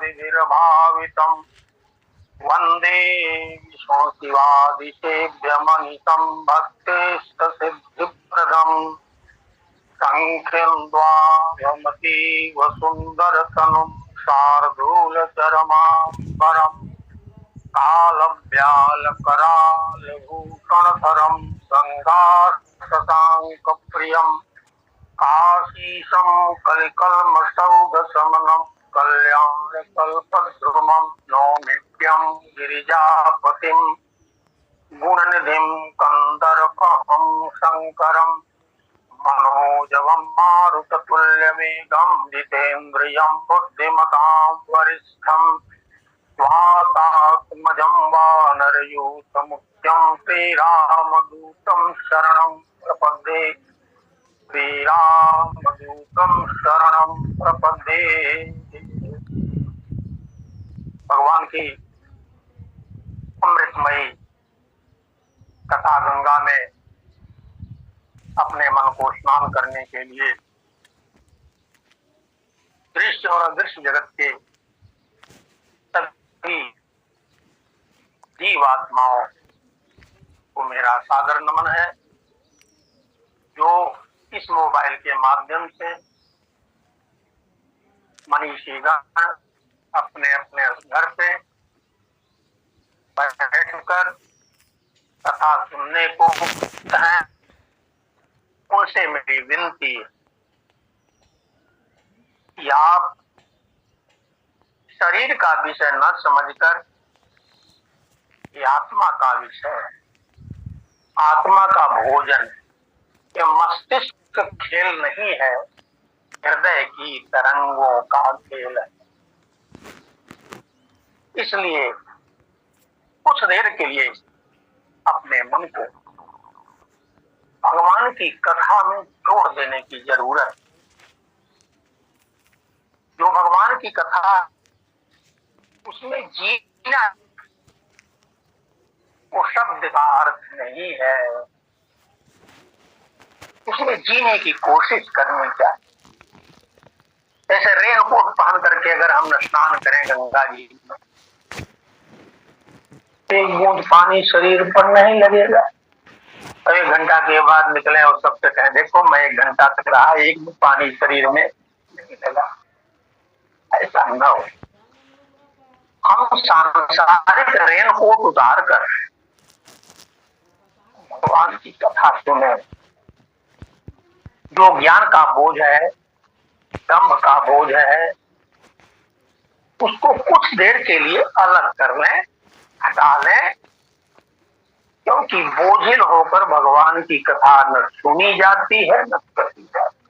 ब्रह्मादिभिर्भावितम् वन्दे विष्णु शिवादिसेव्यमनितं भक्तेष्टसिद्धिप्रदम् सङ्ख्यं द्वाभमतीव सुन्दरतनुं शार्दूलचरमाम्बरम् कालव्यालकरालभूषणधरं गङ्गाशशाङ्कप्रियम् आशीषं कलिकल्मषौघशमनं कल्याणकल्पद्रुमं नौमित्यं गिरिजापतिं गुणनिधिं कन्दर्पं शङ्करं मनोजवं मारुततुल्यवेगं जितेन्द्रियं बुद्धिमतां वरिष्ठं स्वातात्मजं वानरयूथमुख्यं श्रीरामदूतं शरणं प्रपद्ये श्रीरामदूतं शरणं प्रपद्ये। भगवान की अमृतमयी कथा गंगा में अपने मन को स्नान करने के लिए दृश्य और अदृश्य जगत के सभी जीवात्माओं को मेरा सादर नमन है, जो इस मोबाइल के माध्यम से मनीषीगण अपने अपने घर पे बैठकर कथा सुनने को हैं। उनसे मेरी विनती है कि आप शरीर का विषय न समझकर ये आत्मा का विषय है, आत्मा का भोजन, ये मस्तिष्क खेल नहीं है, हृदय की तरंगों का खेल है। इसलिए कुछ देर के लिए अपने मन को भगवान की कथा में जोड़ देने की जरूरत। जो भगवान की कथा उसमें जीना वो शब्द का अर्थ नहीं है, उसमें जीने की कोशिश करनी चाहिए। जैसे रेनकोट पहन करके अगर हम स्नान करें गंगा जी में, एक बूंद पानी शरीर पर नहीं लगेगा। और 1 घंटा के बाद निकले और सबसे कहें देखो मैं 1 घंटा तक रहा, एक बूंद पानी शरीर में नहीं लगा, ऐसा न हो। हम सांसारिक रेनकोट उतार कर भगवान की कथा सुने। जो ज्ञान का बोझ है, दंभ का बोझ है, उसको कुछ देर के लिए अलग कर लें, हटा लें, क्योंकि बोझिल होकर भगवान की कथा न सुनी जाती है न कही जाती।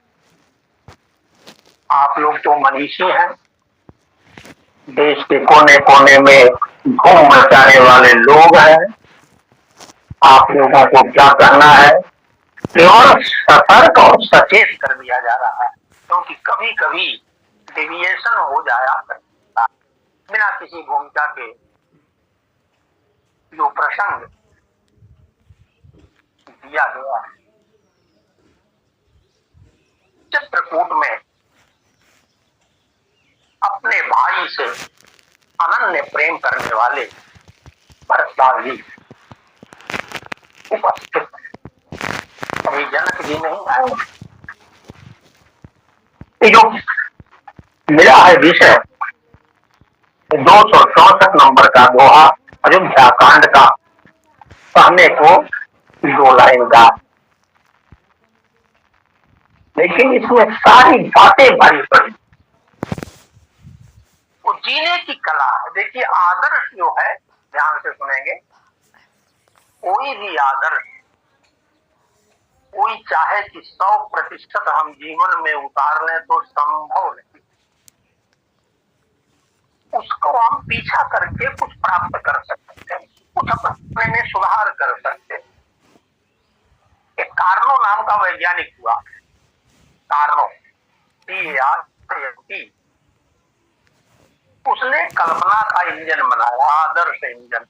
आप लोग तो मनीषी हैं, देश के कोने कोने में धूम मचाने वाले लोग हैं। आप लोगों को क्या करना है, केवल सतर्क और सचेत कर दिया जा रहा है, क्योंकि कभी कभी डेविएशन हो जाया करता बिना किसी भूमिका के। जो प्रसंग दिया गया है चित्रकूट में, अपने भाई से अनन्य प्रेम करने वाले भरतलाल जी उपस्थित, अभी जनक जी नहीं आए। जो मिला है विषय 264 नंबर का दोहा अयोध्या कांड का, पढ़ने को 2 लाइन का, लेकिन इसमें सारी बातें भरी पड़ी। वो जीने की कला है। देखिए आदर्श जो है, ध्यान से सुनेंगे, कोई भी आदर्श, कोई चाहे कि 100% हम जीवन में उतार लें तो संभव नहीं। उसको हम पीछा करके कुछ प्राप्त कर सकते हैं, कुछ अपने में सुधार कर सकते हैं। एक कार्नो नाम का वैज्ञानिक हुआ, कार्नो, CARNO, उसने कल्पना का इंजन बनाया, आदर्श इंजन।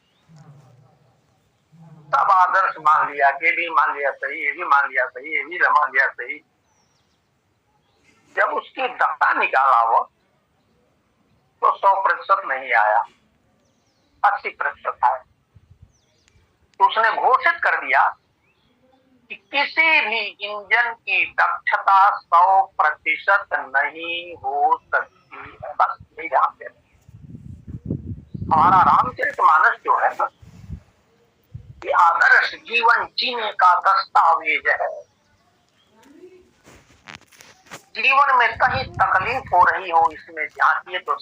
सब आदर्श मान लिया, ये भी मान लिया सही, ये भी मान लिया सही, ये भी मान लिया सही। जब उसकी दशा निकाला वो तो 100% नहीं आया, 80% आया। तो उसने घोषित कर दिया कि किसी भी इंजन की दक्षता 100% नहीं हो सकती है। बस यही ध्यान देना। हमारा रामचरितमानस जो है ना, ये आदर्श जीवन जीने का दस्तावेज है। जीवन में कहीं तकलीफ हो रही हो, इसमें झांकिए तो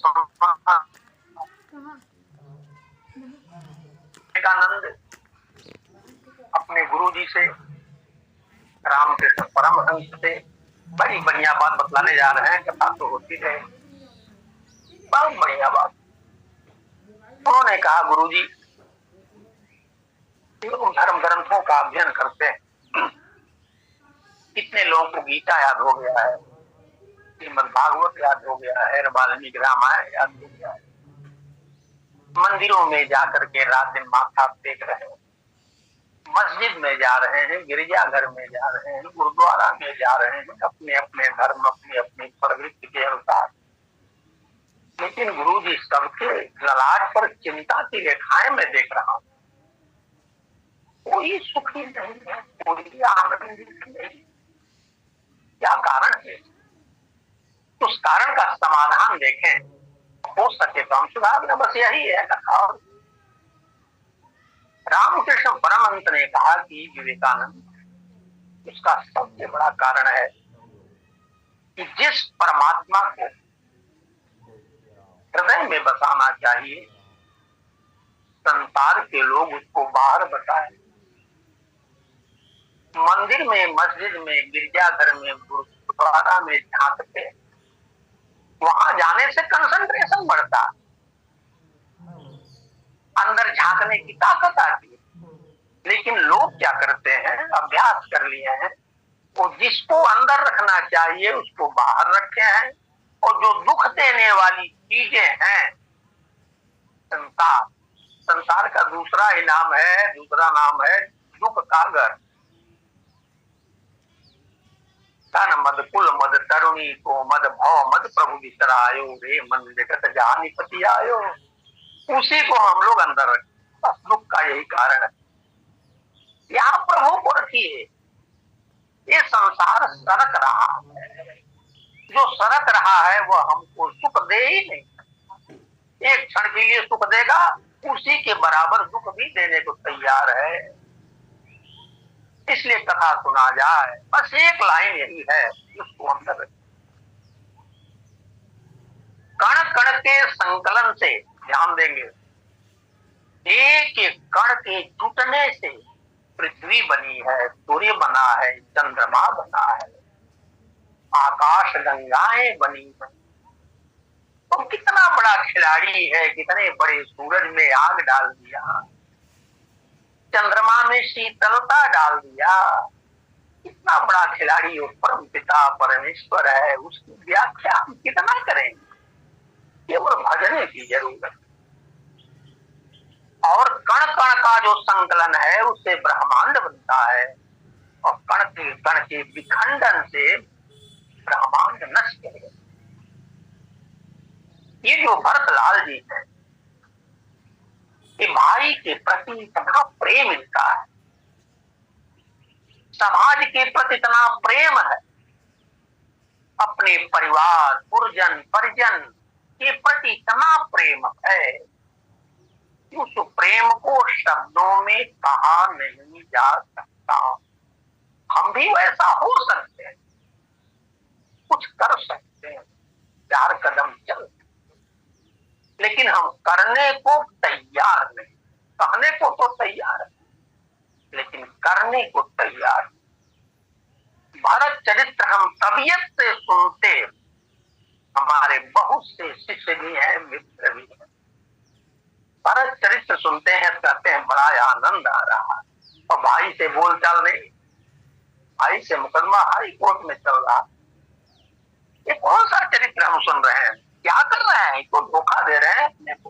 विवेकानंद अपने गुरुजी से, रामकृष्ण परमहंस से बड़ी बढ़िया बात बतलाने जा रहे हैं। कथा तो होती है, बहुत बढ़िया बात। उन्होंने कहा, गुरुजी लोग धर्म ग्रंथों का अध्ययन करते हैं, कितने लोगों को गीता याद हो गया है, श्रीमद् भागवत याद हो गया है, वाल्मीकि रामायण याद हो गया है, मंदिरों में जाकर के रात दिन माथा टेक रहे हैं, मस्जिद में जा रहे हैं, गिरजाघर में जा रहे हैं, गुरुद्वारा में जा रहे हैं, अपने अपने धर्म, अपनी अपनी प्रवृत्ति के अनुसार। लेकिन गुरुजी सबके ललाट पर चिंता की रेखाएं मैं देख रहा हूं। कोई सुखी नहीं है, कोई आनंदित नहीं। क्या कारण है? उस कारण का समाधान देखें, हो सके तो हम सुधार दें। बस यही है कथा। रामकृष्ण परमहंस ने कहा कि विवेकानंद, उसका सबसे बड़ा कारण है कि जिस परमात्मा को हृदय में बसाना चाहिए, संसार के लोग उसको बाहर बताएं। मंदिर में, मस्जिद में, गिरजाघर में, गुरुद्वारा में झांकते, वहां जाने से कंसंट्रेशन बढ़ता, अंदर झांकने की ताकत आती है। लेकिन लोग क्या करते हैं, अभ्यास कर लिए हैं, वो जिसको अंदर रखना चाहिए उसको बाहर रखे हैं, और जो दुख देने वाली चीजें हैं, संसार, संसार का दूसरा ही नाम है, दूसरा नाम है दुख का घर। तन मद कुल मद तरुणी को मद भव मद प्रभु विसरायो, रे मन जगत जानी पति आयो। उसी को हम लोग अंदर रखें, बस दुख का यही कारण है। यहाँ प्रभु को रखिए। ये संसार सरक रहा है, जो सरक रहा है वह हमको सुख दे ही नहीं। एक क्षण के लिए सुख देगा, उसी के बराबर दुख भी देने को तैयार है। इसलिए कथा सुना जाए, बस एक लाइन यही है, उसको अंदर रखिए। कण कण के संकलन से, ध्यान देंगे, एक एक कण के टूटने से पृथ्वी बनी है, सूर्य बना है, चंद्रमा बना है, आकाश गंगाएं बनी है। तो कितना बड़ा खिलाड़ी है, कितने बड़े सूरज में आग डाल दिया, चंद्रमा में शीतलता डाल दिया। कितना बड़ा खिलाड़ी वो परम पिता परमेश्वर है, उसकी व्याख्या हम कितना करेंगे? केवल भजने की जरूरत। और कण कण का जो संकलन है उससे ब्रह्मांड बनता है, और कण के विखंडन से ब्रह्मांड नष्ट है। ये जो भरतलाल जी है, ये भाई के प्रति इतना प्रेम इनका है, समाज के प्रति इतना प्रेम है, अपने परिवार, पुरजन, परिजन के प्रति इतना प्रेम है, उस प्रेम को शब्दों में कहा नहीं जा सकता। हम भी वैसा हो सकते हैं, कुछ कर सकते हैं, 4 कदम चल, लेकिन हम करने को तैयार नहीं। कहने को तो तैयार है, लेकिन करने को तैयार नहीं। भरत चरित्र हम तबीयत से सुनते, हमारे बहुत से शिष्य भी हैं, मित्र भी हैं। भरत चरित्र सुनते हैं, कहते हैं बड़ा आनंद आ रहा है, और भाई से बोलचाल नहीं, भाई से मुकदमा हाई कोर्ट में चल रहा। ये कौन सा चरित्र हम सुन रहे हैं? क्या कर रहे हैं? इसको धोखा दे रहे हैं, अपने को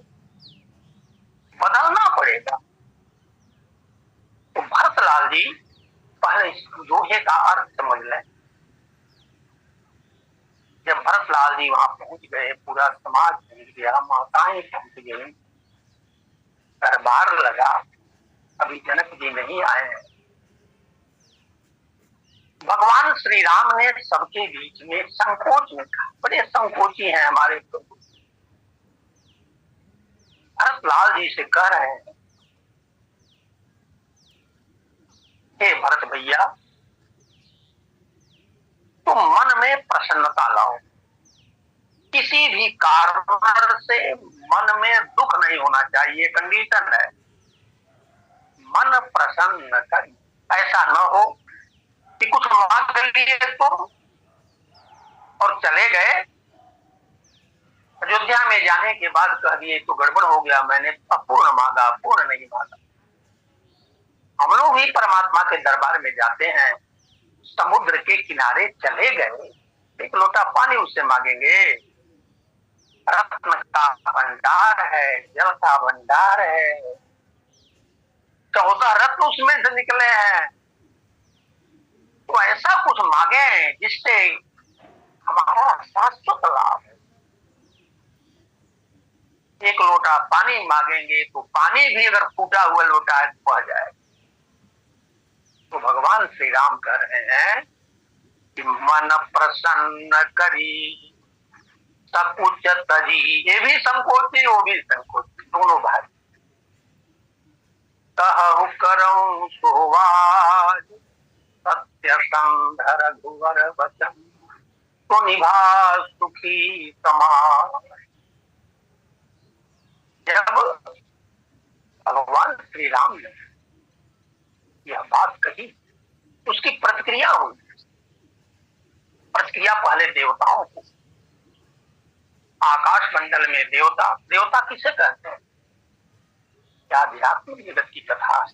बदलना पड़ेगा। तो भरतलाल जी पहले इस दोहे का अर्थ समझ लें। जब भरतलाल जी वहां पहुंच गए, पूरा समाज पहुंच गया, माताएं पहुंच गई, दरबार लगा, अभी जनक जी नहीं आए हैं। भगवान श्री राम ने सबके बीच में संकोच में कहा, बड़े संकोची हैं हमारे प्रभु। भरतलाल जी से कह रहे हैं, हे भरत भैया, तुम मन में प्रसन्नता लाओ, किसी भी कारण से मन में दुख नहीं होना चाहिए, कंडीशन है। मन प्रसन्न कर, ऐसा न हो कि कुछ मांग लिए तो और चले गए, अयोध्या में जाने के बाद कह दिए तो गड़बड़ हो गया, मैंने अपूर्ण मांगा, पूर्ण नहीं मांगा। हम लोग भी परमात्मा के दरबार में जाते हैं, समुद्र के किनारे चले गए, एक लोटा पानी उससे मांगेंगे? रत्न का भंडार है, जल का भंडार है, 14 रत्न उसमें से निकले हैं, तो ऐसा कुछ मांगे जिससे हमारा शाश्वत लाभ है। एक लोटा पानी मांगेंगे तो पानी भी अगर फूटा हुआ लोटा है तो बह जाए। तो भगवान श्री राम कह रहे हैं कि मन प्रसन्न करी सकुच तजी, ये भी संकोची वो भी संकोची, दोनों भाई। कहु करऊं सुवाज सत्य संधर रघुवर वचन, तो निभा सुखी समाज। जब भगवान श्री राम ने यह बात कही, उसकी प्रतिक्रिया हुई। प्रतिक्रिया पहले देवताओं को, आकाश मंडल में देवता, देवता किसे कहते हैं? क्या आध्यात्मिक जगत की कथा है।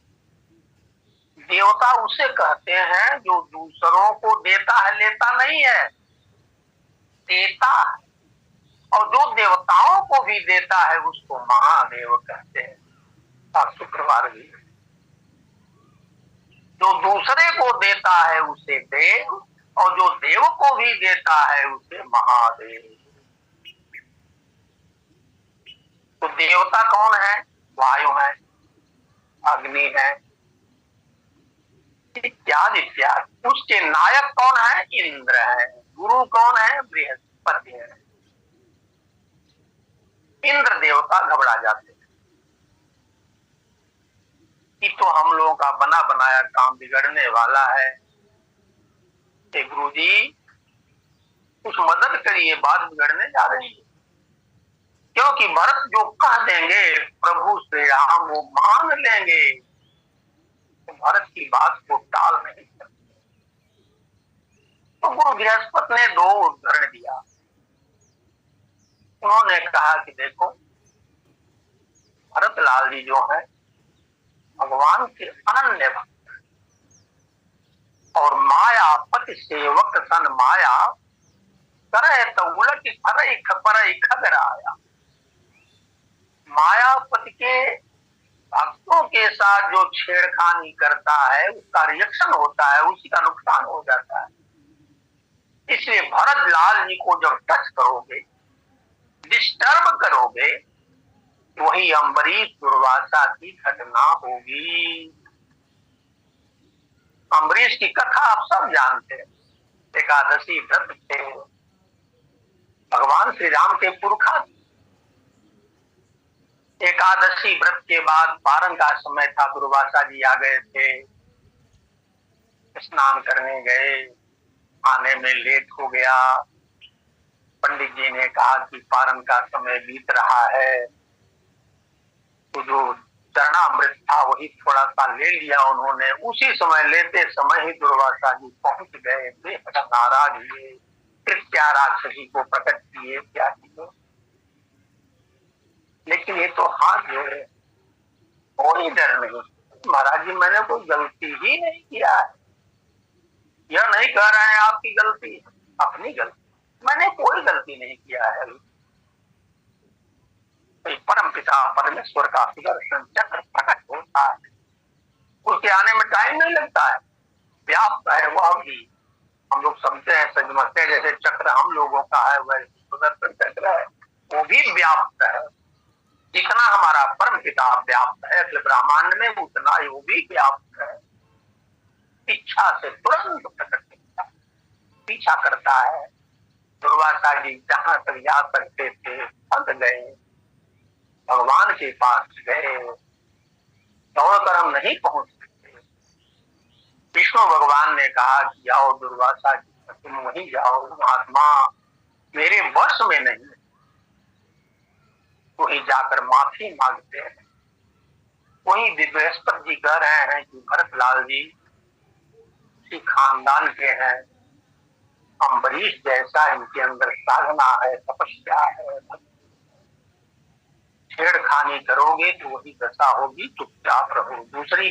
देवता उसे कहते हैं जो दूसरों को देता है, लेता नहीं है, देता है। और जो देवताओं को भी देता है उसको महादेव कहते हैं। और शुक्रवार भी जो दूसरे को देता है उसे देव, और जो देव को भी देता है उसे महादेव। तो देवता कौन है? वायु है, अग्नि है, इत्यादि इत्यादि। उसके नायक कौन है? इंद्र है। गुरु कौन है? बृहस्पति है। इंद्र देवता घबरा जाते हैं कि तो हम लोगों का बना बनाया काम बिगड़ने वाला है, गुरु जी कुछ मदद करिए, बात बिगड़ने जा रही है। क्योंकि भरत जो कह देंगे प्रभु श्री राम वो मान लेंगे, तो भरत की बात को टाल नहीं सकते। तो गुरु बृहस्पति ने 2 उदाहरण दिया। उन्होंने कहा कि देखो, भरतलाल जी जो है भगवान के अनन्य भक्त, और माया पति सेवक सन माया करे तो उलट फरई खपरई खगराया। मायापति के भक्तों के साथ जो छेड़खानी करता है उसका रिएक्शन होता है, उसी का नुकसान हो जाता है। इसलिए भरतलाल जी को जब टच करोगे, डिस्टर्ब करोगे, वही अम्बरीश दुर्वासा की घटना होगी। अम्बरीश की कथा आप सब जानते हैं। एकादशी व्रत थे, भगवान श्री राम के पुरखा। एकादशी व्रत के बाद पारण का समय था, दुर्वासा जी आ गए थे, स्नान करने गए, आने में लेट हो गया। पंडित जी ने कहा कि पारण का समय बीत रहा है, तो जो चरणामृत था वही थोड़ा सा ले लिया उन्होंने। उसी समय, लेते समय ही दुर्वासा जी पहुंच गए, बेहद नाराज हुए, कृत्या राक्षसी को प्रकट किए, क्या किए। लेकिन ये तो हाथ जोड़े, कोई डर नहीं, महाराज जी मैंने कोई गलती ही नहीं किया है। यह नहीं कह रहे हैं आपकी गलती, अपनी गलती, मैंने कोई गलती नहीं किया है। परम पिता परमेश्वर का सुदर्शन चक्र प्रकट होता है, उसके आने में टाइम नहीं लगता है, व्याप्त है वह भी हम लोग समझते हैं, समझते हैं जैसे चक्र हम लोगों का है वैसे सुदर्शन चक्र है, वो भी व्याप्त है। जितना हमारा परम पिता व्याप्त है अखिल ब्रह्मांड में, उतना ही वो भी व्याप्त है। इच्छा से तुरंत प्रकट होता है, पीछा करता है। दुर्वासा जी जहां तक जा सकते थे थक गए, भगवान के पास गए, दौड़कर हम नहीं पहुंच सकते। विष्णु भगवान ने कहा कि आओ दुर्वासा जी, तुम वहीं जाओ, महात्मा मेरे वश में नहीं। वहीं जाकर माफी मांगते हैं। वहीं बृहस्पति जी कह रहे हैं कि भरतलाल जी उसी खानदान के हैं, अम्बरीश जैसा इनके अंदर साधना है, तपस्या है। छेड़खानी करोगे तो वही दशा होगी, चुपचाप रहो। दूसरी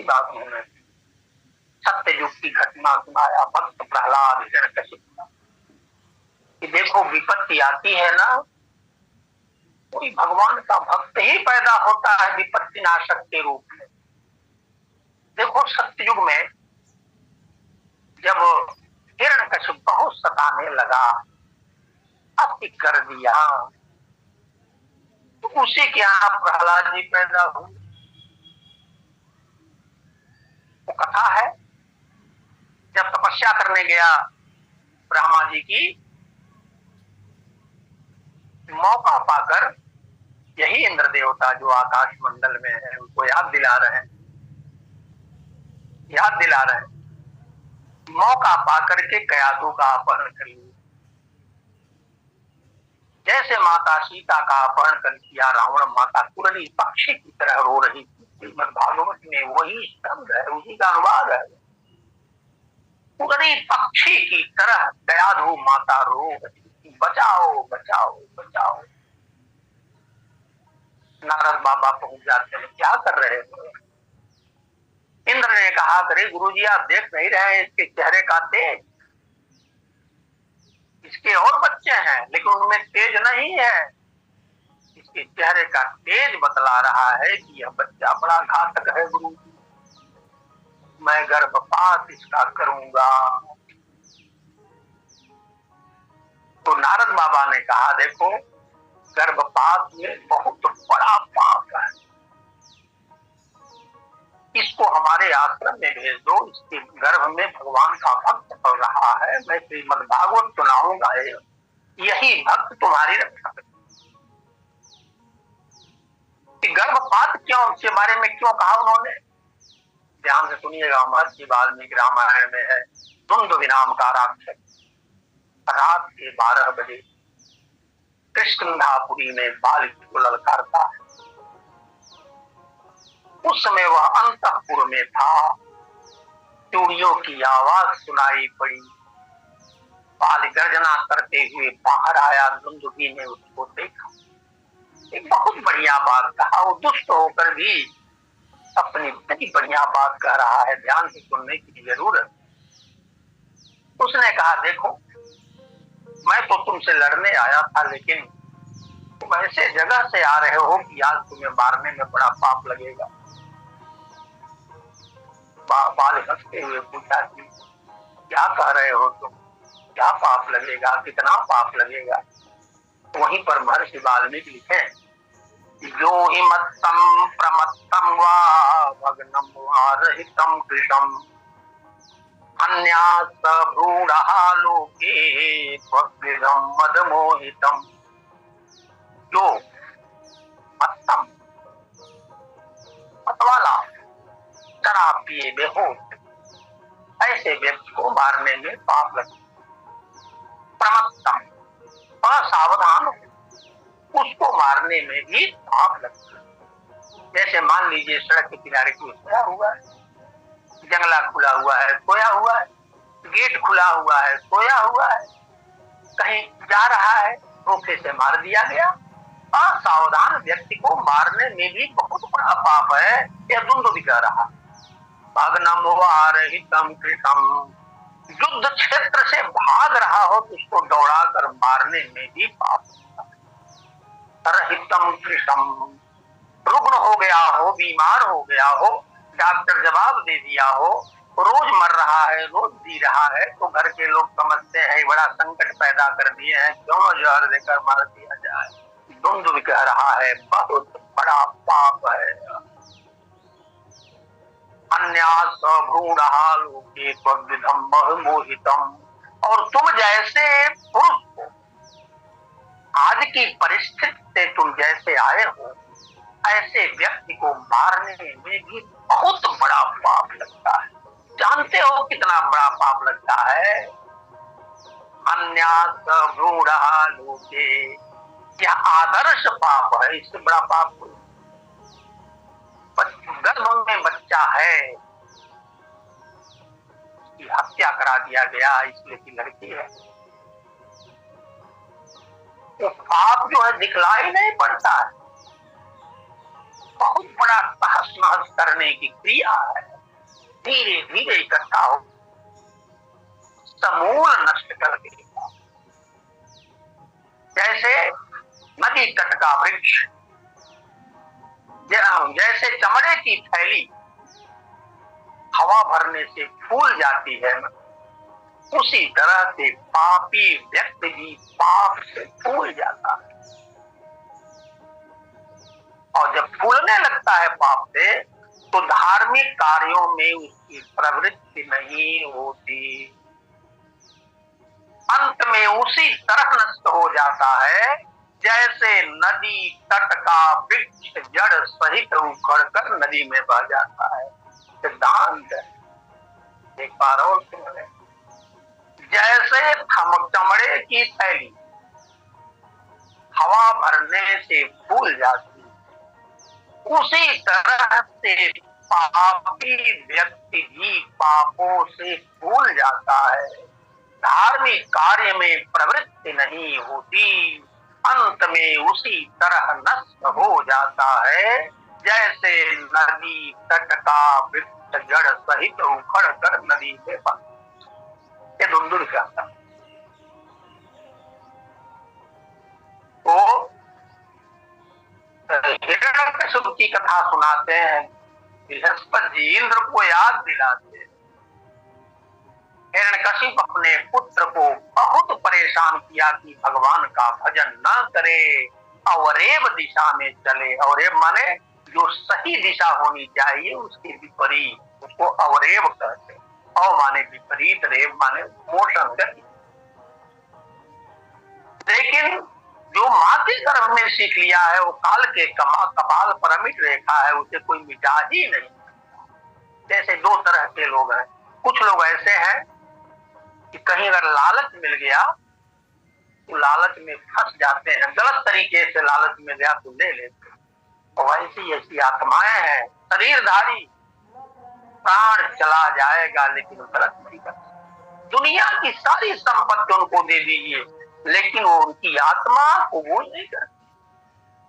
बात उन्होंने सत्ययुग की घटना सुनाया, भक्त प्रहलाद हिरण्यकशिप का, कि देखो विपत्ति आती है ना, कोई भगवान का भक्त ही पैदा होता है विपत्ति नाशक के रूप में। देखो सत्ययुग में जब हिरण्यकशिप बहुत सताने लगा, अति कर दिया, तो उसी के यहाँ प्रहलाद जी पैदा हुए। वो कथा है, जब तपस्या करने गया ब्रह्मा जी की, मौका पाकर यही इंद्र देवता जो आकाश मंडल में है उनको याद दिला रहे हैं, मौका पाकर के कयाधु का अपहरण कर लिया। जैसे माता सीता का अपहरण कर किया रावण, माता कुरली पक्षी की तरह रो रही थी। श्रीमद् भागवत में वही शब्द है, उसी का अनुवाद है। कुरली पक्षी की तरह कयाधु माता रो रही थी, बचाओ बचाओ बचाओ। नारद बाबा पहुंच जाते हैं, क्या कर रहे हो? इंद्र ने कहा, अरे गुरुजी आप देख नहीं रहे हैं इसके चेहरे का तेज, इसके और बच्चे हैं लेकिन उनमें तेज नहीं है। इसके चेहरे का तेज बतला रहा है कि यह बच्चा बड़ा घातक है गुरु, मैं गर्भपात इसका करूंगा। तो नारद बाबा ने कहा, देखो गर्भपात में बहुत बड़ा पाप है, इसको हमारे आश्रम में भेज दो, इसके गर्भ में भगवान का भक्त पड़ रहा है, मैं श्रीमद् भागवत सुनाऊंगा, यही भक्त तुम्हारी रक्षा करेगा। गर्भपात क्यों, उसके बारे में क्यों कहा उन्होंने, ध्यान से सुनिएगा। महर्षि वाल्मीकि रामायण में है, दुंदुभि नाम का राक्षस रात के 12 बजे कृष्णधापुरी में बाल को ललकारता है। उस समय वह अंतःपुर में था, चूड़ियों की आवाज सुनाई पड़ी, बाल गर्जना करते हुए बाहर आया। दुंदुभि ने उसको देखा, एक बहुत बढ़िया बात कहा। वो दुष्ट होकर भी अपनी बड़ी बढ़िया बात कह रहा है, ध्यान से सुनने की जरूरत। उसने कहा, देखो मैं तो तुमसे लड़ने आया था, लेकिन तुम ऐसे जगह से आ रहे हो कि आज तुम्हें मारने में बड़ा पाप लगेगा। बाल हंसते हुए पूछा कि क्या कह रहे हो तुम, क्या पाप लगेगा, कितना पाप लगेगा? वहीं पर महर्षि वाल्मीकि लिखे, जो हि मत्तम प्रमत्तम वा भग्नम वा रहितम कृशम अन्यास भ्रूणः लोके त्वद्विधं मदमोहितम। जो मत्तम मतवाला, शराब पिए बेहोश, ऐसे व्यक्ति को मारने में पाप लगता। प्रमत्तम, असावधान, उसको मारने में भी पाप लगता है। जैसे मान लीजिए सड़क के किनारे कोई सोया हुआ है, जंगला खुला हुआ है, सोया हुआ है, गेट खुला हुआ है, सोया हुआ है, कहीं जा रहा है, धोखे से मार दिया गया। असावधान व्यक्ति को मारने में भी बहुत बड़ा पाप है। यह दुंदुभि कह रहा, भग्नम वा रहितम कृशम, युद्ध क्षेत्र से भाग रहा हो तो उसको दौड़ाकर मारने में भी पाप। रहितम कृशम, रुग्ण हो गया हो, बीमार हो गया हो, डॉक्टर जवाब दे दिया हो, रोज मर रहा है, रोज जी रहा है, तो घर के लोग समझते हैं बड़ा संकट पैदा कर दिए हैं, क्यों जहर देकर मार दिया जाए। धुंध कह रहा है बहुत बड़ा पाप है। अन्यास भ्रूणहा लोके त्वद्विधम मोहितम। और तुम जैसे पुरुष हो, आज की परिस्थिति से तुम जैसे आए हो, ऐसे व्यक्ति को मारने में भी बहुत बड़ा पाप लगता है। जानते हो कितना बड़ा पाप लगता है? अन्यास भ्रूणहा लोके, यह आदर्श पाप है, इससे बड़ा पाप कोई। गर्भ में बच्चा है, उसकी हत्या करा दिया गया इसलिए कि लड़की है, तो पाप जो है दिखलाई नहीं पड़ता है, बहुत बड़ा तहस नहस करने की क्रिया है। धीरे धीरे इकट्ठा हो, समूल नष्ट कर देगा। जैसे नदी तट का वृक्ष, जैसे चमड़े की थैली हवा भरने से फूल जाती है ना, उसी तरह से पापी व्यक्ति भी पाप से फूल जाता है। और जब फूलने लगता है पाप से, तो धार्मिक कार्यों में उसकी प्रवृत्ति नहीं होती, अंत में उसी तरह नष्ट हो जाता है जैसे नदी तट का वृक्ष जड़ सहित उखड़कर नदी में बह जाता है। सिद्धांत एक बार और सुन, जैसे चमड़े की थैली हवा भरने से फूल जाती, उसी तरह से पापी व्यक्ति भी पापों से फूल जाता है। धार्मिक कार्य में प्रवृत्ति नहीं होती, अंत में उसी तरह नष्ट हो जाता है जैसे नदी तट का वृक्ष जड़ सहित उखड़ कर नदी में बह। ये धुंधुर कहता है। तो हिरण्यकशिपु की कथा सुनाते हैं, बृहस्पति जी इंद्र को याद दिलाते हैं। हिरण्यकशिपु अपने पुत्र को बहुत परेशान किया कि भगवान का भजन न करे, अवरेव दिशा में चले। अवरेव माने जो सही दिशा होनी चाहिए उसके विपरीत, उसको अवरेव कहते। अव माने विपरीत, रेव माने मोशन, गति। लेकिन जो माँ के गर्भ में सीख लिया है वो काल के कपाल पर अमिट रेखा है, उसे कोई मिटा ही नहीं। जैसे दो तरह के लोग हैं, कुछ लोग ऐसे हैं कि कहीं अगर लालच मिल गया तो लालच में फंस जाते हैं, गलत तरीके से लालच में गया तो ले लेते। और ऐसी ऐसी आत्माएं हैं, शरीरधारी, प्राण चला जाएगा लेकिन गलत नहीं करते। दुनिया की सारी संपत्ति उनको दे दीजिए लेकिन वो उनकी आत्मा को वो नहीं करती।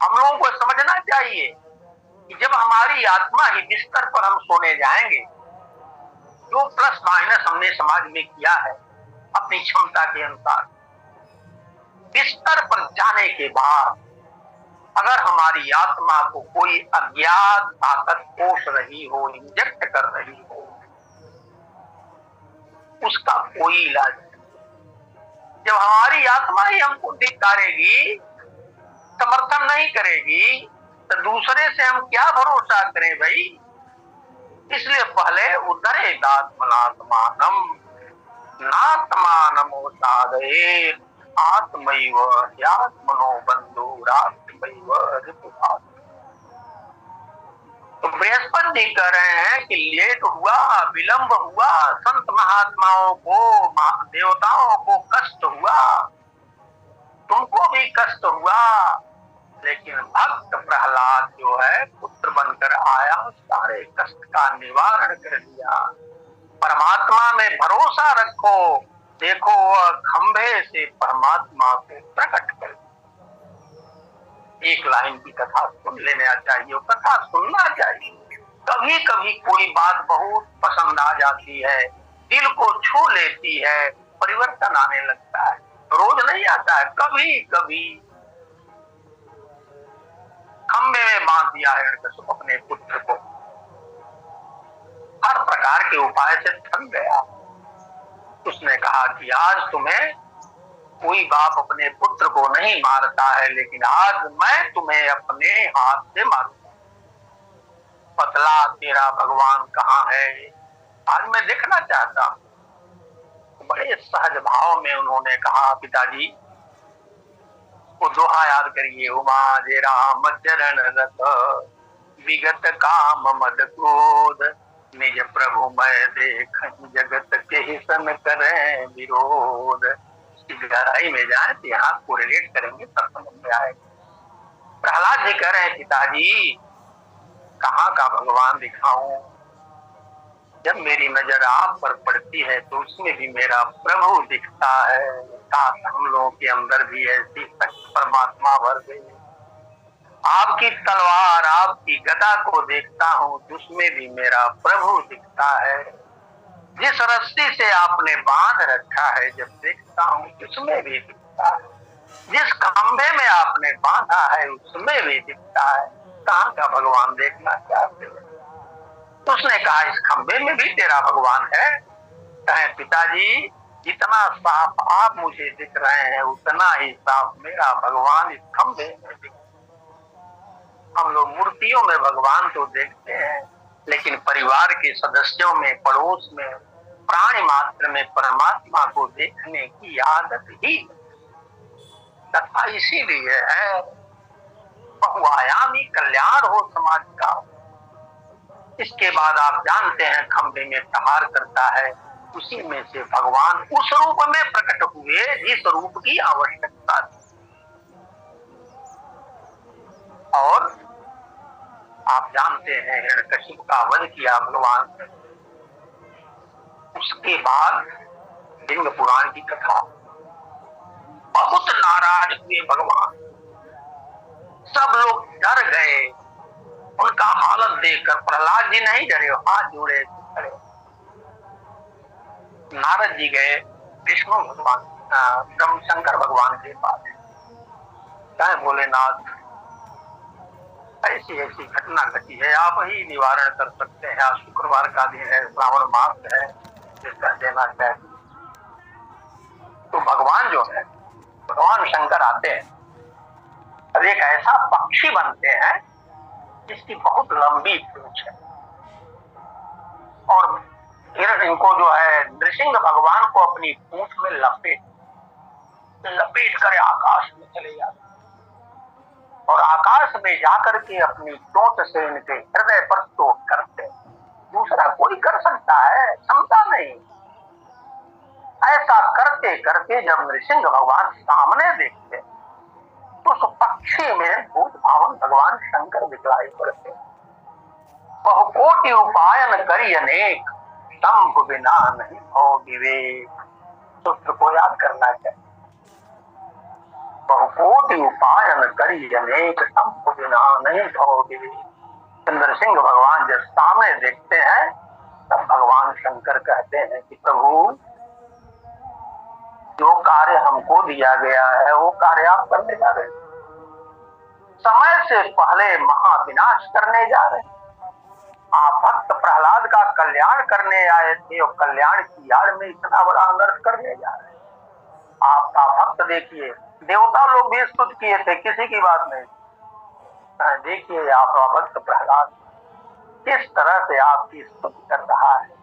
हम लोगों को समझना चाहिए कि जब हमारी आत्मा ही बिस्तर पर हम सोने जाएंगे, जो प्लस माइनस हमने समाज में किया है अपनी क्षमता के अनुसार, बिस्तर पर जाने के बाद अगर हमारी आत्मा को कोई अज्ञात ताकत पोष रही हो, इंजेक्ट कर रही हो, उसका कोई इलाज नहीं। जब हमारी आत्मा ही हमको धिक्कारेगी, समर्थन नहीं करेगी, तो दूसरे से हम क्या भरोसा करें भाई। इसलिए पहले उद्धरेदात्मनात्मानम नात्मानमो साधयेत् आत्मैव ह्यात्मनो बन्धुरात्मैव रिपुरात्। तो बृहस्पति जी कह रहे हैं कि लेट हुआ, विलंब हुआ, संत महात्माओं को, देवताओं को कष्ट हुआ, तुमको भी कष्ट हुआ, लेकिन भक्त प्रहलाद जो है पुत्र बनकर आया, सारे कष्ट का निवारण कर दिया। परमात्मा में भरोसा रखो, देखो वह खंभे से परमात्मा को प्रकट कर। एक लाइन की कथा सुन लेना चाहिए, कथा सुनना चाहिए। कभी कभी कोई बात बहुत पसंद आ जाती है, दिल को छू लेती है, परिवर्तन आने लगता है। रोज नहीं आता है, कभी कभी। खंभे में बांध दिया है अपने पुत्र को, हर प्रकार प्रकार के उपाय से थक गया। उसने कहा कि आज तुम्हें कोई बाप अपने पुत्र को नहीं मारता है, लेकिन आज मैं तुम्हें अपने हाथ से मारूंगा। पतला तेरा भगवान कहाँ है, आज मैं देखना चाहता हूं। बड़े सहज भाव में उन्होंने कहा, पिताजी वो दोहा याद करिए, उमा जे राम चरण रत विगत काम मद क्रोध, निज प्रभु मैं देख जगत के ही सन करें विरोध। गहराई में जाए तो यहाँ कोरिलेट करेंगे तब समझ में आएगा। प्रहलाद जी कह रहे हैं, पिताजी कहाँ का भगवान दिखाऊं, जब मेरी नजर आप पर पड़ती है तो उसमें भी मेरा प्रभु दिखता है। काश हम लोगों के अंदर भी ऐसी शक्ति परमात्मा भर गई। आपकी तलवार आपकी गदा को देखता हूँ तो उसमें भी मेरा प्रभु दिखता है। जिस रस्सी से आपने बांध रखा है जब देखता हूँ उसमें भी दिखता है। जिस खंभे में आपने बांधा है उसमें भी दिखता है। कहाँ का भगवान देखना चाहते हैं? तो उसने कहा, इस खंभे में भी तेरा भगवान है। कहे, पिताजी जितना साफ आप मुझे दिख रहे हैं उतना ही साफ मेरा भगवान इस खंभे में दिखता है। हम लोग मूर्तियों में भगवान तो देखते हैं, लेकिन परिवार के सदस्यों में, पड़ोस में, प्राणी मात्र में परमात्मा को देखने की आदत ही तथा इसीलिए है बहुआयामी कल्याण हो समाज का। इसके बाद आप जानते हैं खंभे में प्रहार करता है, उसी में से भगवान उस रूप में प्रकट हुए जिस रूप की आवश्यकता थी। और आप जानते हैं हिरण्यकशिपु का वध किया भगवान ने। उसके बाद लिंग पुराण की कथा, बहुत नाराज हुए भगवान, सब लोग डर गए। उनका हालत देखकर प्रहलाद जी नहीं डरे, हाथ जोड़े खड़े। नारद जी गए विष्णु भगवान ब्रह्म शंकर भगवान के पास, कहे भोलेनाथ ऐसी ऐसी घटना घटी है, आप ही निवारण कर सकते हैं। आज शुक्रवार का दिन है, श्रावण मास है, जिसका देना चाहिए। तो भगवान जो है, भगवान शंकर आते हैं और एक ऐसा पक्षी बनते हैं जिसकी बहुत लंबी पूंछ है, और फिर इनको जो है नृसिंह भगवान को अपनी पूंछ में लपेट कर आकाश में चले जाते, और आकाश में जाकर के अपनी चोंच से इनके हृदय पर चोट करते। दूसरा कोई कर सकता है? क्षमता नहीं। ऐसा करते करते जब नृसिंह भगवान सामने देखते तो उस पक्षी में भूत भावन भगवान शंकर दिखलाई पड़ते। बहुकोटि उपायन करी अनेक, शंभु बिना नहीं हो विवेक। सूत्र को याद करना चाहिए। बहुकोटि उपायन करी अनेक, शंभु बिना नहीं हो विवेक। नृसिंह भगवान जब सामने देखते हैं तब भगवान शंकर कहते हैं कि प्रभु जो कार्य हमको दिया गया है वो कार्य आप करने जा रहे हैं। समय से पहले महाविनाश करने जा रहे हैं। आप भक्त प्रहलाद का कल्याण करने आए थे और कल्याण की आड़ में इतना बड़ा अनर्थ करने जा रहे हैं। आपका भक्त देखिए, देवता लोग भी स्तुति किए थे, किसी की बात नहीं। देखिए आपका भक्त प्रहलाद किस तरह से आपकी स्तुति कर रहा है।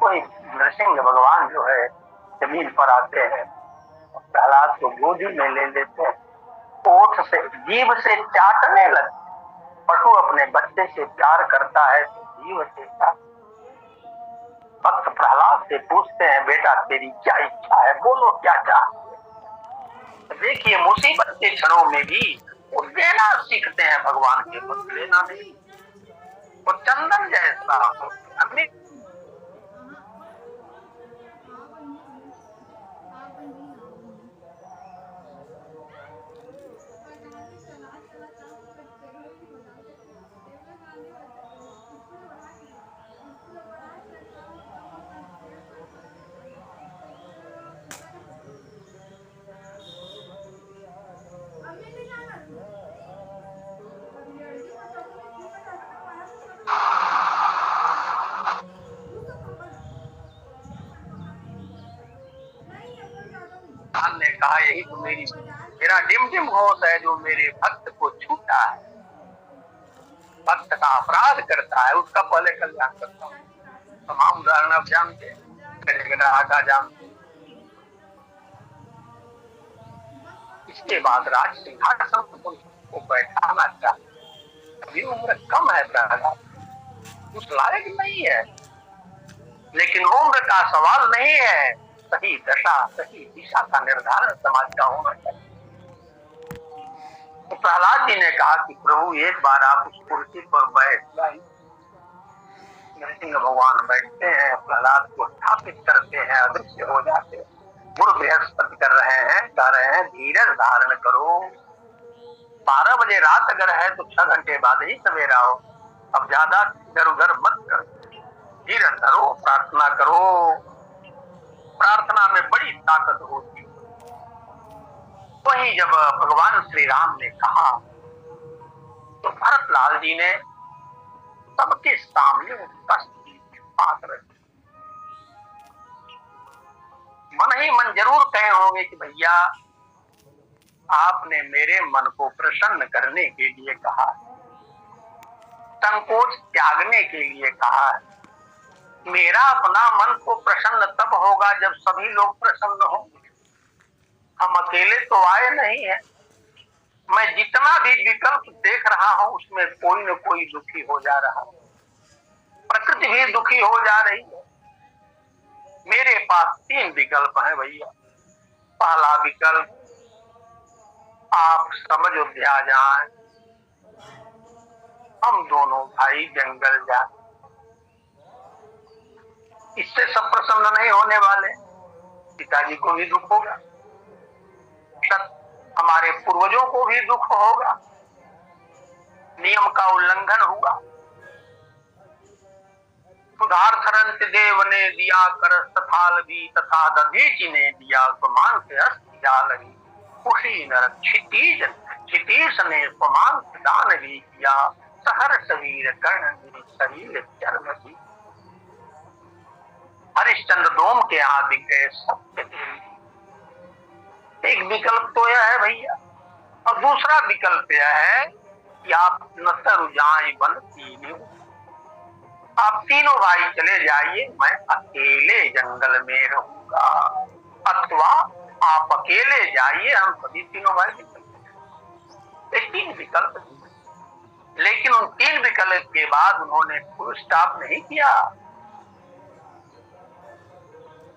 कोई नृसिंह भगवान जो है जमीन पर आते हैं, प्रहलाद को गोदी में ले लेते हैं, ओठ से जीभ से चाटने लगते। पशु अपने बच्चे से प्यार करता है तो जीव से भक्त प्रहलाद से पूछते हैं, बेटा तेरी क्या इच्छा है, बोलो क्या चाहते। देखिए मुसीबत के क्षणों में भी वो देना सीखते हैं भगवान के भक्त, लेना नहीं। वो चंदन जैसा हमें मेरा डिम डिम घोष है जो मेरे भक्त को छूता है, भक्त का अपराध करता है, उसका पहले कल्याण करता हूँ। तमाम उदाहरण आप जानते हैं, आगा जानते हैं। इसके बाद राज सिंहासन को बैठाना चाहिए। अभी उम्र कम है प्रहलाद, उस लायक नहीं है, लेकिन उम्र का सवाल नहीं है, सही दशा सही दिशा का निर्धारण समाज का होना चाहिए। तो प्रहलाद जी ने कहा कि प्रभु एक बार आप उस कुर्सी पर बैठ जाइए। नरसिंह भगवान बैठते हैं, प्रहलाद को स्थापित करते हैं, अदृश्य हो जाते हैं। गुरु बृहस्पति कर रहे हैं, कह रहे हैं धीरज धारण करो। 12 बजे रात अगर है तो 6 घंटे बाद ही सवेरा हो। अब ज्यादा इधर उधर मत करो, धीरज धरो, प्रार्थना करो। प्रार्थना में बड़ी ताकत होती है। वही जब भगवान श्री राम ने कहा तो भरत लाल जी ने सबके सामने बात रखी। मन ही मन जरूर कहे होंगे कि भैया आपने मेरे मन को प्रसन्न करने के लिए कहा, संकोच त्यागने के लिए कहा। मेरा अपना मन को प्रसन्न तब होगा जब सभी लोग प्रसन्न होंगे। हम अकेले तो आए नहीं है। मैं जितना भी विकल्प देख रहा हूं उसमें कोई न कोई दुखी हो जा रहा है, प्रकृति भी दुखी हो जा रही है। मेरे पास 3 विकल्प हैं भैया। पहला विकल्प, आप सब अयोध्या जाएं, हम दोनों भाई जंगल जाएं। इससे सब प्रसन्न नहीं होने वाले, पिताजी को भी दुख होगा, हमारे पूर्वजों को भी दुख होगा, नियम का उल्लंघन हुआ। सुधार्थरंत देव ने दिया कर स्थाल भी, तथा दधीचि ने दिया स्वमान से अस्थि जाल भी। उसी नर क्षितीश ने स्वमान से दान भी किया, सहर शरीर कर्ण भी शरीर चर्म भी। हरिश्चंद्र डोम के यहाँ बिक गए सत्य। एक विकल्प तो यह है भैया, और दूसरा विकल्प यह है कि आप नसर जाए बन तीनों, आप तीनों भाई चले जाइए, मैं अकेले जंगल में रहूंगा। अथवा आप अकेले जाइए, हम सभी तीनों भाई चले। 3 विकल्प, लेकिन उन 3 विकल्प के बाद उन्होंने फुल स्टॉप नहीं किया।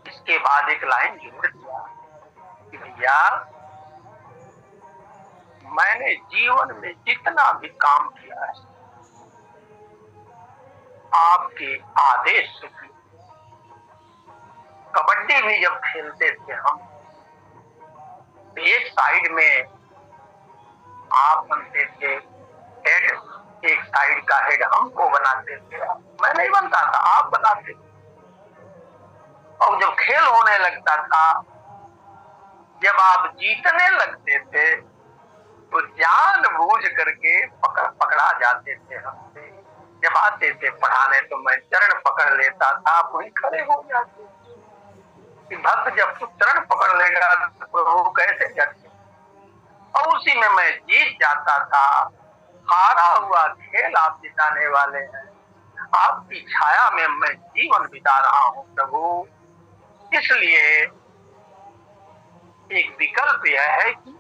इसके बाद एक लाइन जोड़ दिया कि भैया मैंने जीवन में जितना भी काम किया है आपके आदेश से किया। कबड्डी भी जब खेलते थे हम, एक साइड में आप बनते थे हेड, एक साइड का हेड हमको बनाते थे। मैं नहीं बनता था, आप बनाते थे। और जब खेल होने लगता था, जब आप जीतने लगते थे तो जानबूझ करके पकड़ा जाते थे हमसे। जब आते थे पढ़ाने तो मैं चरण पकड़ लेता था, आप वहीं खड़े हो जाते। भक्त जब तू चरण पकड़ लेगा तो वो कैसे जगते। और उसी में मैं जीत जाता था। हारा हुआ खेल आप जिताने वाले हैं, आपकी छाया में मैं जीवन बिता रहा हूँ प्रभु। इसलिए एक विकल्प यह है कि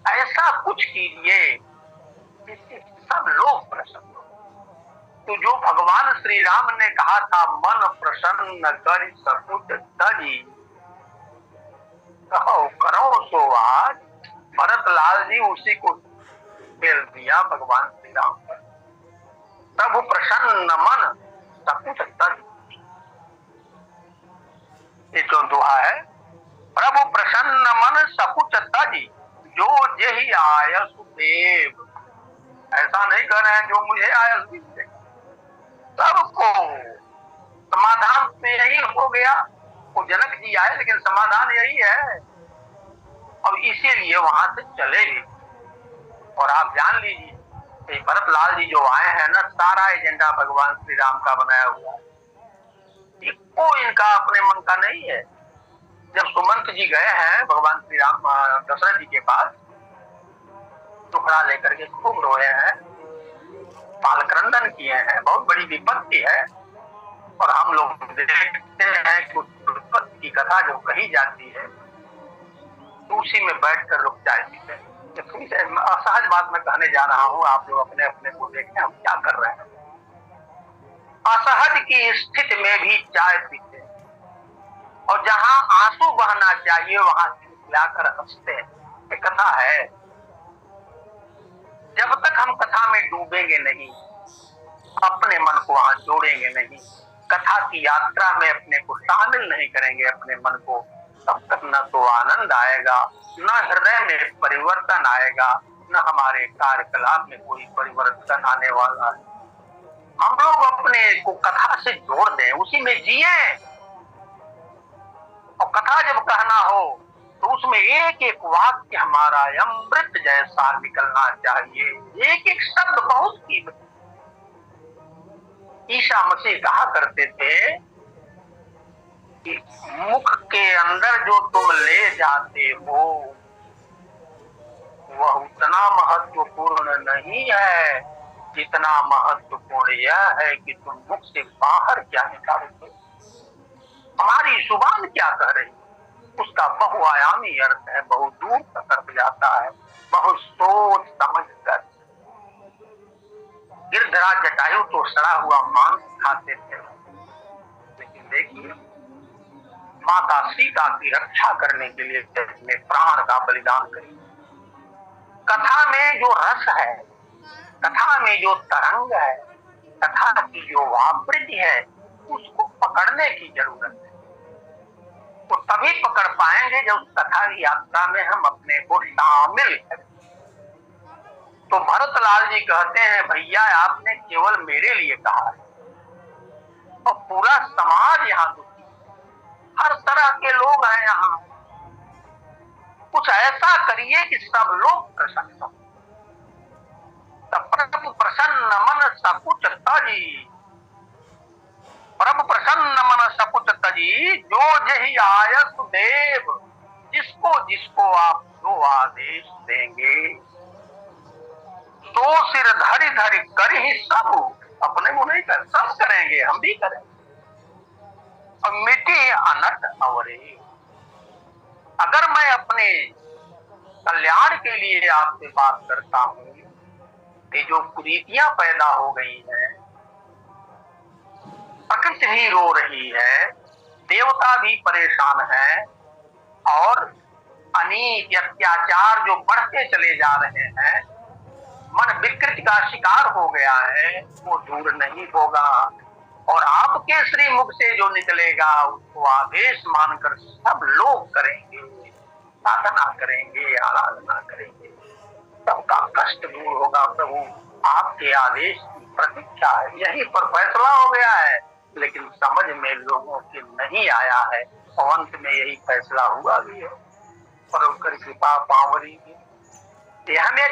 ऐसा कुछ कीजिए जिससे सब लोग प्रसन्न हो। तो जो भगवान श्री राम ने कहा था, मन प्रसन्न कर सकुच तजी, कहो करो सो आज, भरत लाल जी उसी को फेर दिया भगवान श्री राम पर। प्रभु प्रसन्न मन सकुच तजी, ये जो दुआ है, प्रभु प्रसन्न मन सकुच तजी, जो जेहि आयस देव। ऐसा नहीं कर रहे हैं जो मुझे आयस दीजिए, सबको समाधान में यही हो गया। वो जनक जी आए लेकिन समाधान यही है, और इसीलिए वहां से चले भी। और आप जान लीजिए भरत लाल जी जो आए हैं ना, सारा एजेंडा भगवान श्री राम का बनाया हुआ है, को इनका अपने मन का नहीं है। जब सुमंत जी गए हैं भगवान श्री राम दशरथ जी के पास, टुकड़ा लेकर के खूब रोए हैं, बालक्रंदन किए हैं, बहुत बड़ी विपत्ति है। और हम लोग देखते हैं कि विपत्ति की कथा जो कही जाती है तो उसी में बैठकर लोग चाय पीते हैं। असहज बात मैं कहने जा रहा हूँ, आप लोग अपने अपने को देखें हम क्या कर रहे हैं। असहज की स्थिति में भी चाय पीते हैं और जहां आंसू बहना चाहिए वहां खिलखिलाकर हंसते हैं। ये कथा है। जब तक हम कथा में डूबेंगे नहीं, अपने मन को वहां जोड़ेंगे नहीं, कथा की यात्रा में अपने को शामिल नहीं करेंगे अपने मन को, तब तक न तो आनंद आएगा, न हृदय में परिवर्तन आएगा, न हमारे कार्यकलाप में कोई परिवर्तन आने वाला है। हम लोग अपने को कथा से जोड़ दें, उसी में जिए। और कथा जब कहना हो तो उसमें एक एक वाक्य हमारा अमृत जैसा निकलना चाहिए। एक एक शब्द बहुत कीमती। ईसा मसीह कहा करते थे कि मुख के अंदर जो तुम ले जाते हो वह उतना महत्वपूर्ण नहीं है जितना महत्वपूर्ण यह है कि तुम मुख से बाहर क्या निकालोगे, हमारी जुबान क्या कह रही है। उसका बहुआयामी अर्थ है, बहुत दूर तक अर्थ जाता है, बहुत सोच समझ कर। गिरधराज जटायु तो सड़ा हुआ मांस खाते थे, लेकिन देखिए माता सीता की रक्षा करने के लिए अपने प्राण का बलिदान करी। कथा में जो रस है, कथा में जो तरंग है, कथा की जो आवृत्ति है, उसको पकड़ने की जरूरत है। तो तभी पकड़ पाएंगे जब उस कथा की यात्रा में हम अपने को शामिल करें। तो भरतलाल जी कहते हैं भैया आपने केवल मेरे लिए कहा है और पूरा समाज यहाँ दुखी, हर तरह के लोग हैं यहाँ, कुछ ऐसा करिए कि सब लोग प्रसन्न हो। प्रभु प्रसन्न मन सकुच तजी, प्रभु प्रसन्न मन सकुच तजी, जो जही आयस देव, जिसको जिसको आप जो आदेश देंगे तो सिर धरि धरि कर ही सब, अपने को नहीं कर, सब करेंगे, हम भी करेंगे। और मिट्टी अनट अवरे, अगर मैं अपने कल्याण के लिए आपसे बात करता हूं, ये जो कुरीतियां पैदा हो गई हैं, प्रकृति भी रो रही है, देवता भी परेशान है और अनीति अत्याचार जो बढ़ते चले जा रहे हैं, मन विकृति का शिकार हो गया है, वो दूर नहीं होगा। और आपके श्री मुख से जो निकलेगा उसको आदेश मानकर सब लोग करेंगे, साधना करेंगे, आराधना करेंगे, सबका कष्ट दूर होगा। प्रभु आपके आदेश की प्रतीक्षा है, यहीं पर फैसला हो गया है, लेकिन समझ में लोगों के नहीं आया है और अंत में यही फैसला हुआ भी है। पर उसकी कृपा पावरी भी हमें